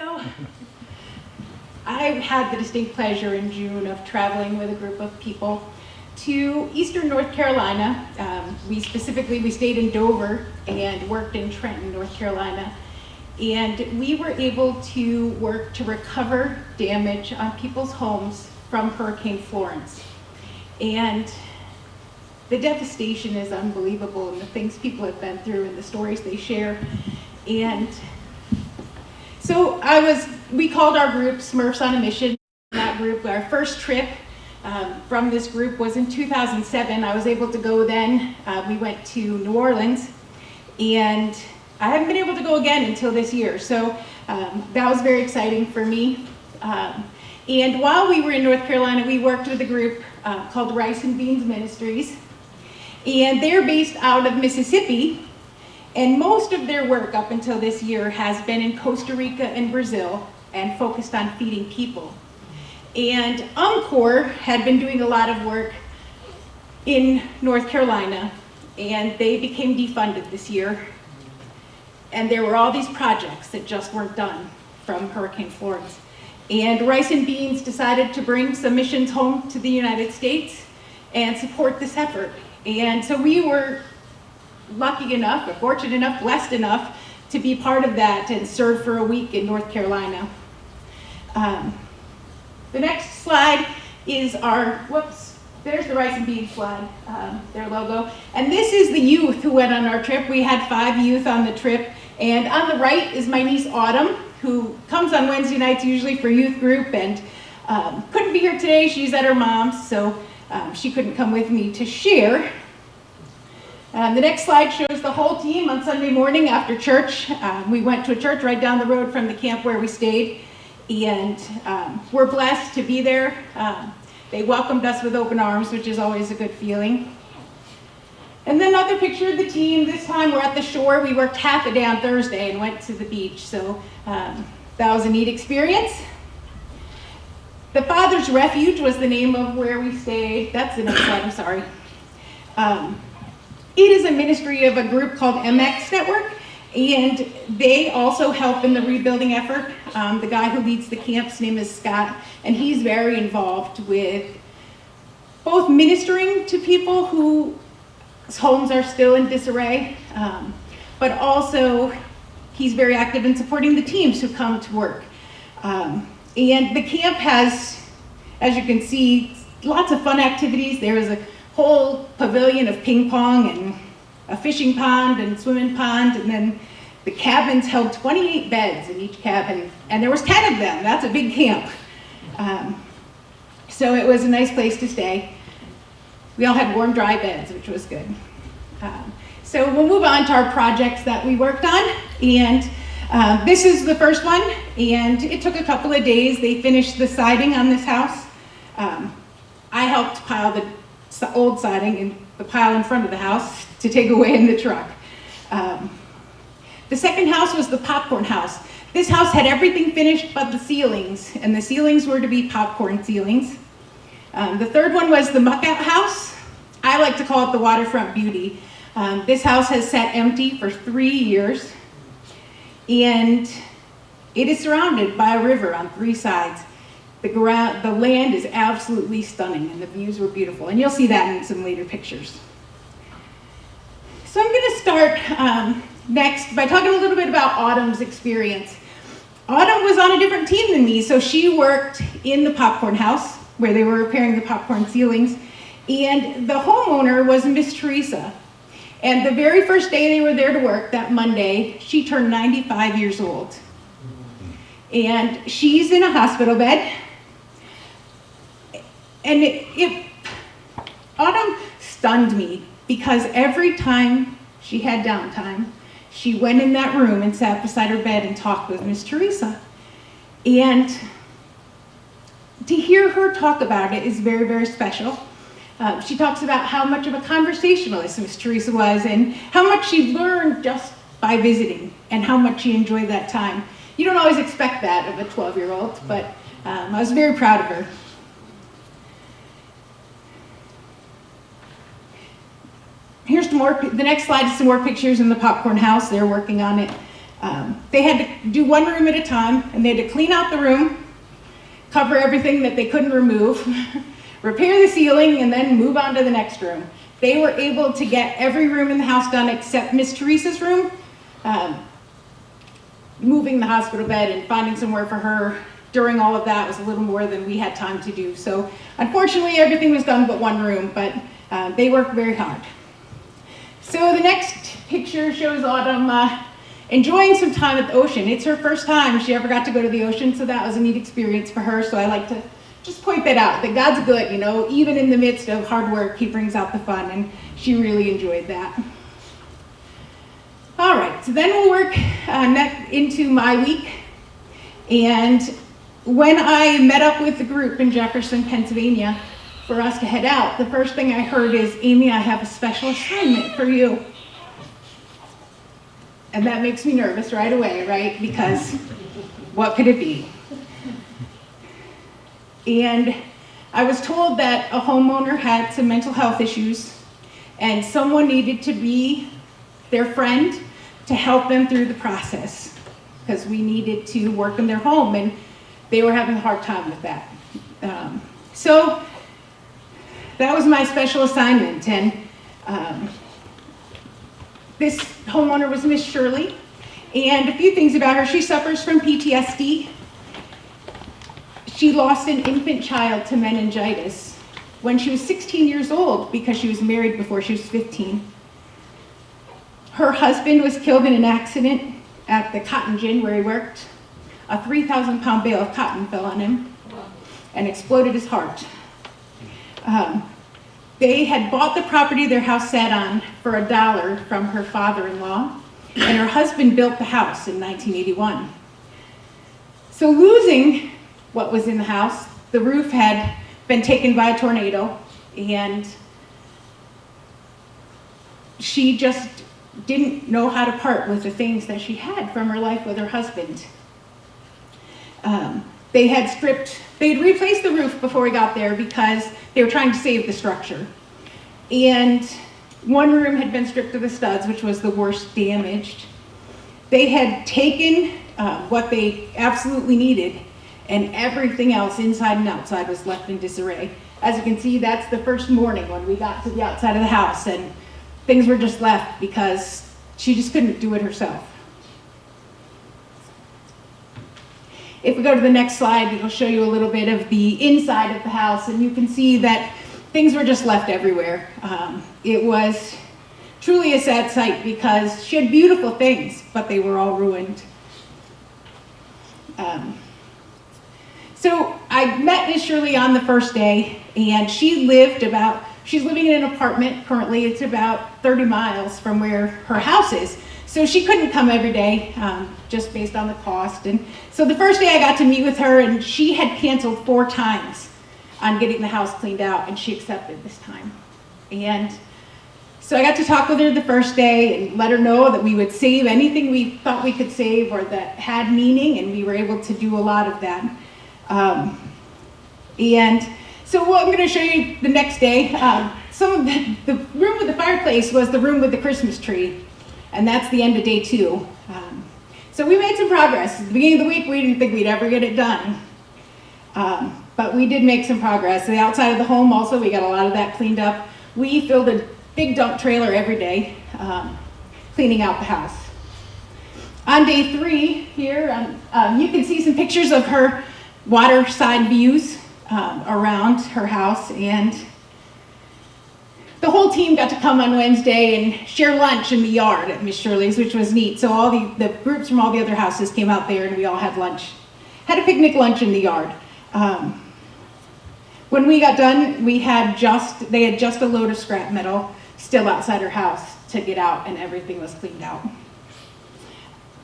So I had the distinct pleasure in June of traveling with a group of people to Eastern North Carolina. We stayed in Dover and worked in Trenton, North Carolina. And we were able to work to recover damage on people's homes from Hurricane Florence. And the devastation is unbelievable, and the things people have been through and the stories they share. And so we called our group Smurfs on a Mission. That group, our first trip from this group was in 2007. I was able to go then. We went to New Orleans, and I haven't been able to go again until this year. So that was very exciting for me. And while we were in North Carolina, we worked with a group called Rice and Beans Ministries. And they're based out of Mississippi. And most of their work up until this year has been in Costa Rica and Brazil and focused on feeding people. And UMCOR had been doing a lot of work in North Carolina, and they became defunded this year. And there were all these projects that just weren't done from Hurricane Florence. And Rice and Beans decided to bring some missions home to the United States and support this effort. And so we were lucky enough, or fortunate enough, blessed enough to be part of that and serve for a week in North Carolina. The next slide is there's the Rice and Beans slide, their logo. And this is the youth who went on our trip. We had 5 youth on the trip. And on the right is my niece Autumn, who comes on Wednesday nights usually for youth group, and couldn't be here today. She's at her mom's, so she couldn't come with me to share. The next slide shows the whole team on Sunday morning after church. We went to a church right down the road from the camp where we stayed, and we're blessed to be there. They welcomed us with open arms, which is always a good feeling. And then another picture of the team. This time we're at the shore. We worked half a day on Thursday and went to the beach, so that was a neat experience. The Father's Refuge was the name of where we stayed. That's the next slide, I'm sorry. It is a ministry of a group called MX Network, and they also help in the rebuilding effort. The guy who leads the camp's name is Scott, and he's very involved with both ministering to people whose homes are still in disarray, but also he's very active in supporting the teams who come to work. And the camp has, as you can see, lots of fun activities. There is a whole pavilion of ping pong and a fishing pond and swimming pond, and then the cabins held 28 beds in each cabin, and there was 10 of them. That's a big camp. So it was a nice place to stay. We all had warm, dry beds, which was good. So we'll move on to our projects that we worked on, and this is the first one, and it took a couple of days. They finished the siding on this house. I helped pile the old siding in the pile in front of the house to take away in the truck. The second house was the popcorn house. This house had everything finished but the ceilings, and the ceilings were to be popcorn ceilings. The third one was the muck-out house. I like to call it the waterfront beauty. This house has sat empty for 3 years, and it is surrounded by a river on 3 sides. The land is absolutely stunning, and the views were beautiful, and you'll see that in some later pictures. So I'm going to start next by talking a little bit about Autumn's experience. Autumn was on a different team than me, so she worked in the popcorn house where they were repairing the popcorn ceilings, and the homeowner was Miss Teresa. And the very first day they were there to work, that Monday, she turned 95 years old. And she's in a hospital bed. And Autumn stunned me, because every time she had downtime, she went in that room and sat beside her bed and talked with Miss Teresa. And to hear her talk about it is very, very special. She talks about how much of a conversationalist Miss Teresa was, and how much she learned just by visiting, and how much she enjoyed that time. You don't always expect that of a 12-year-old, but I was very proud of her. Here's some more. The next slide is some more pictures in the popcorn house. They're working on it. They had to do one room at a time, and they had to clean out the room, cover everything that they couldn't remove, repair the ceiling, and then move on to the next room. They were able to get every room in the house done except Miss Teresa's room. Moving the hospital bed and finding somewhere for her during all of that was a little more than we had time to do. So unfortunately, everything was done but one room, but they worked very hard. So the next picture shows Autumn enjoying some time at the ocean. It's her first time she ever got to go to the ocean, so that was a neat experience for her. So I like to just point that out, that God's good, you know, even in the midst of hard work, he brings out the fun, and she really enjoyed that. All right, so then we'll work into my week. And when I met up with the group in Jefferson, Pennsylvania, for us to head out, the first thing I heard is, Amy, I have a special assignment for you. And that makes me nervous right away, right? Because what could it be? And I was told that a homeowner had some mental health issues and someone needed to be their friend to help them through the process, because we needed to work in their home and they were having a hard time with that. So that was my special assignment. And this homeowner was Miss Shirley. And a few things about her: she suffers from PTSD. She lost an infant child to meningitis when she was 16 years old because she was married before she was 15. Her husband was killed in an accident at the cotton gin where he worked. A 3,000-pound bale of cotton fell on him and exploded his heart. They had bought the property their house sat on for $1 from her father-in-law, and her husband built the house in 1981. So losing what was in the house, the roof had been taken by a tornado, and she just didn't know how to part with the things that she had from her life with her husband. They had replaced the roof before we got there because they were trying to save the structure. And one room had been stripped to the studs, which was the worst damaged. They had taken what they absolutely needed, and everything else inside and outside was left in disarray. As you can see, that's the first morning when we got to the outside of the house, and things were just left because she just couldn't do it herself. If we go to the next slide, it'll show you a little bit of the inside of the house, and you can see that things were just left everywhere. It was truly a sad sight because she had beautiful things, but they were all ruined. So I met Miss Shirley on the first day, and she's living in an apartment currently. It's about 30 miles from where her house is. So she couldn't come every day, just based on the cost. And so the first day I got to meet with her, and she had canceled 4 times on getting the house cleaned out, and she accepted this time. And so I got to talk with her the first day and let her know that we would save anything we thought we could save or that had meaning, and we were able to do a lot of that. And so what I'm going to show you the next day, some of the room with the fireplace was the room with the Christmas tree, and that's the end of day 2. So we made some progress. At the beginning of the week, we didn't think we'd ever get it done. But we did make some progress. The outside of the home also, we got a lot of that cleaned up. We filled a big dump trailer every day, cleaning out the house. On day 3 here, you can see some pictures of her waterside views around her house, and the whole team got to come on Wednesday and share lunch in the yard at Miss Shirley's, which was neat. So all the groups from all the other houses came out there, and we all had lunch. Had a picnic lunch in the yard. When we got done, they had just a load of scrap metal still outside her house to get out, and everything was cleaned out.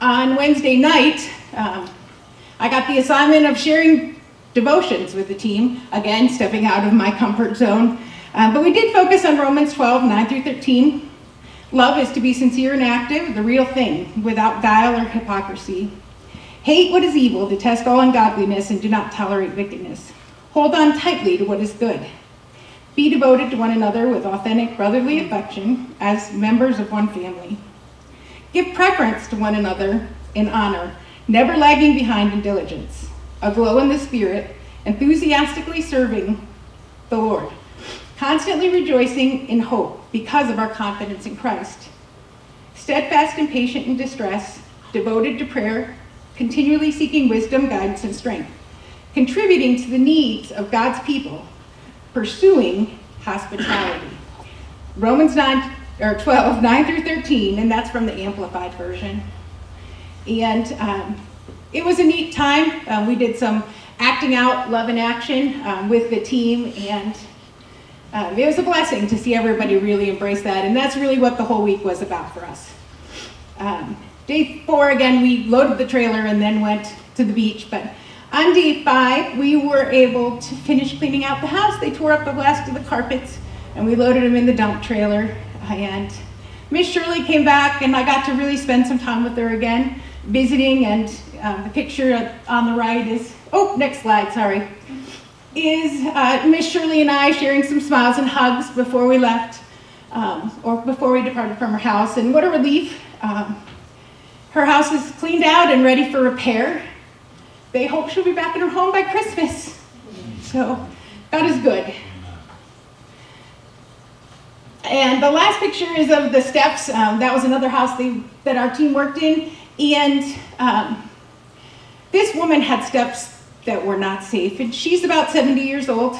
On Wednesday night, I got the assignment of sharing devotions with the team, again, stepping out of my comfort zone. But we did focus on Romans 12, 9 through 13. Love is to be sincere and active, the real thing, without guile or hypocrisy. Hate what is evil, detest all ungodliness, and do not tolerate wickedness. Hold on tightly to what is good. Be devoted to one another with authentic brotherly affection as members of one family. Give preference to one another in honor, never lagging behind in diligence, aglow in the spirit, enthusiastically serving the Lord, constantly rejoicing in hope because of our confidence in Christ, steadfast and patient in distress, devoted to prayer, continually seeking wisdom, guidance, and strength, contributing to the needs of God's people, pursuing hospitality. Romans 12, 9 through 13, and that's from the Amplified Version. And it was a neat time. We did some acting out Love in Action with the team, and it was a blessing to see everybody really embrace that, and that's really what the whole week was about for us. Day 4, again, we loaded the trailer and then went to the beach, but on day 5, we were able to finish cleaning out the house. They tore up the last of the carpets, and we loaded them in the dump trailer, and Miss Shirley came back, and I got to really spend some time with her again, visiting, and the picture on the right is, oh, next slide, sorry, is Miss Shirley and I sharing some smiles and hugs before we left, or before we departed from her house, and what a relief. Her house is cleaned out and ready for repair. They hope she'll be back in her home by Christmas. So God is good. And the last picture is of the steps. That was another house that our team worked in. And this woman had steps that were not safe. And she's about 70 years old.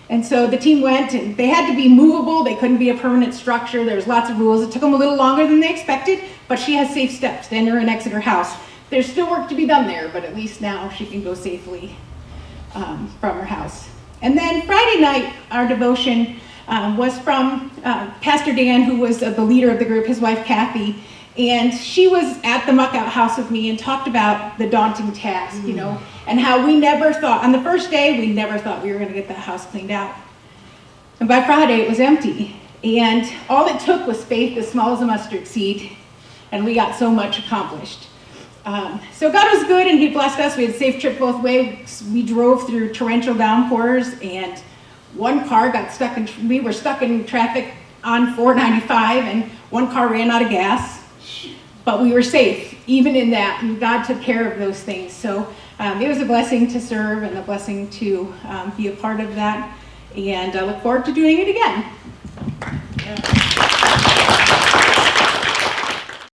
And so the team went, and they had to be movable. They couldn't be a permanent structure. There was lots of rules. It took them a little longer than they expected, but she has safe steps to enter and exit her house. There's still work to be done there, but at least now she can go safely from her house. And then Friday night, our devotion was from Pastor Dan, who was the leader of the group, his wife Kathy, and she was at the muck out house with me and talked about the daunting task, you know, and how we never thought, on the first day, we never thought we were going to get that house cleaned out. And by Friday, it was empty. And all it took was faith as small as a mustard seed, and we got so much accomplished. So God was good, and he blessed us. We had a safe trip both ways. We drove through torrential downpours, and one car got stuck we were stuck in traffic on 495, and one car ran out of gas. But we were safe, even in that, and God took care of those things. So it was a blessing to serve and a blessing to be a part of that, and I look forward to doing it again.